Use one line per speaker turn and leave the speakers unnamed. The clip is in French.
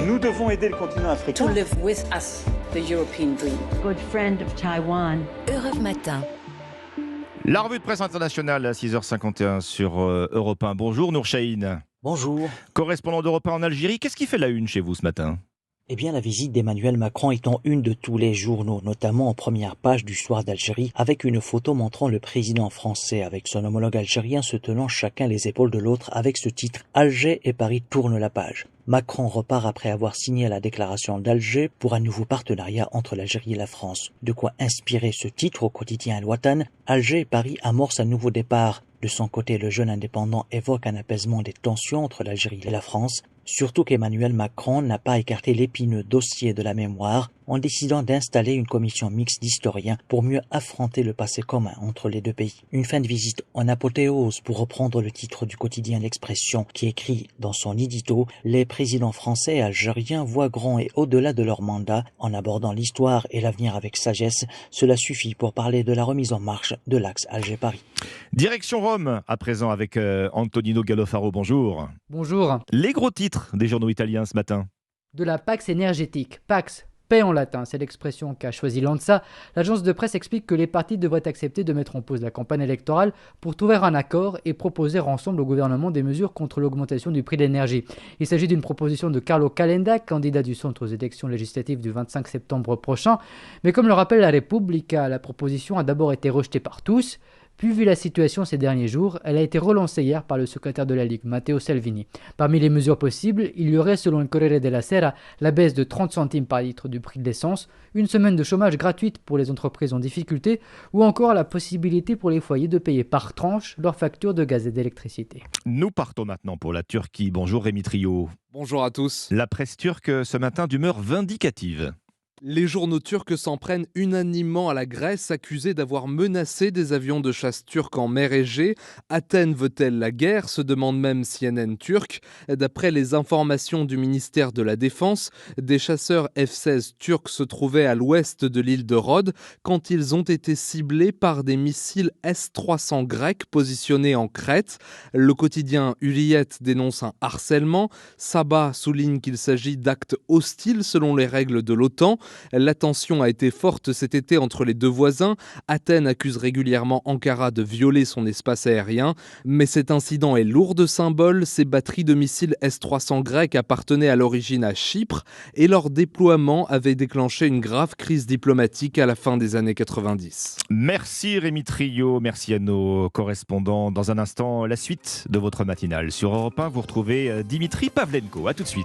Nous devons aider le continent africain.
To live with us, the European dream.
Good friend of Taiwan.
Europe Matin.
La revue de presse internationale à 6h51 sur Europe 1. Bonjour Nour Chahine.
Bonjour.
Correspondant d'Europe 1 en Algérie, qu'est-ce qui fait la une chez vous ce matin ?
Eh bien, la visite d'Emmanuel Macron est en une de tous les journaux, notamment en première page du Soir d'Algérie, avec une photo montrant le président français avec son homologue algérien se tenant chacun les épaules de l'autre avec ce titre « Alger et Paris tournent la page ». Macron repart après avoir signé la déclaration d'Alger pour un nouveau partenariat entre l'Algérie et la France. De quoi inspirer ce titre au quotidien Al-Watan. Alger et Paris amorcent un nouveau départ. De son côté, le jeune indépendant évoque un apaisement des tensions entre l'Algérie et la France. Surtout qu'Emmanuel Macron n'a pas écarté l'épineux dossier de la mémoire en décidant d'installer une commission mixte d'historiens pour mieux affronter le passé commun entre les deux pays. Une fin de visite en apothéose pour reprendre le titre du quotidien L'Expression qui écrit dans son édito « Les présidents français et algériens voient grand et au-delà de leur mandat en abordant l'histoire et l'avenir avec sagesse. Cela suffit pour parler de la remise en marche de l'axe Alger-Paris. »
Direction Rome, à présent avec Antonino Gallofaro. Bonjour.
Bonjour.
Les gros titres des journaux italiens ce matin.
De la Pax énergétique. Pax, paix en latin, c'est l'expression qu'a choisi l'ANSA. L'agence de presse explique que les partis devraient accepter de mettre en pause la campagne électorale pour trouver un accord et proposer ensemble au gouvernement des mesures contre l'augmentation du prix de l'énergie. Il s'agit d'une proposition de Carlo Calenda, candidat du centre aux élections législatives du 25 septembre prochain. Mais comme le rappelle la Repubblica, la proposition a d'abord été rejetée par tous. Puis, vu la situation ces derniers jours, elle a été relancée hier par le secrétaire de la Ligue, Matteo Salvini. Parmi les mesures possibles, il y aurait, selon le Corriere della Sera, la baisse de 30 centimes par litre du prix de l'essence, une semaine de chômage gratuite pour les entreprises en difficulté, ou encore la possibilité pour les foyers de payer par tranche leurs factures de gaz et d'électricité.
Nous partons maintenant pour la Turquie. Bonjour Rémi Trio.
Bonjour à tous.
La presse turque ce matin d'humeur vindicative.
Les journaux turcs s'en prennent unanimement à la Grèce, accusée d'avoir menacé des avions de chasse turcs en mer Égée. Athènes veut-elle la guerre, se demande même CNN turc. D'après les informations du ministère de la Défense, des chasseurs F-16 turcs se trouvaient à l'ouest de l'île de Rhodes quand ils ont été ciblés par des missiles S-300 grecs positionnés en Crète. Le quotidien Hürriyet dénonce un harcèlement. Sabah souligne qu'il s'agit d'actes hostiles selon les règles de l'OTAN. La tension a été forte cet été entre les deux voisins. Athènes accuse régulièrement Ankara de violer son espace aérien. Mais cet incident est lourd de symboles. Ces batteries de missiles S-300 grecs appartenaient à l'origine à Chypre et leur déploiement avait déclenché une grave crise diplomatique à la fin des années 90.
Merci Rémi Trio, merci à nos correspondants. Dans un instant, la suite de votre matinale. Sur Europe 1, vous retrouvez Dimitri Pavlenko. A tout de suite.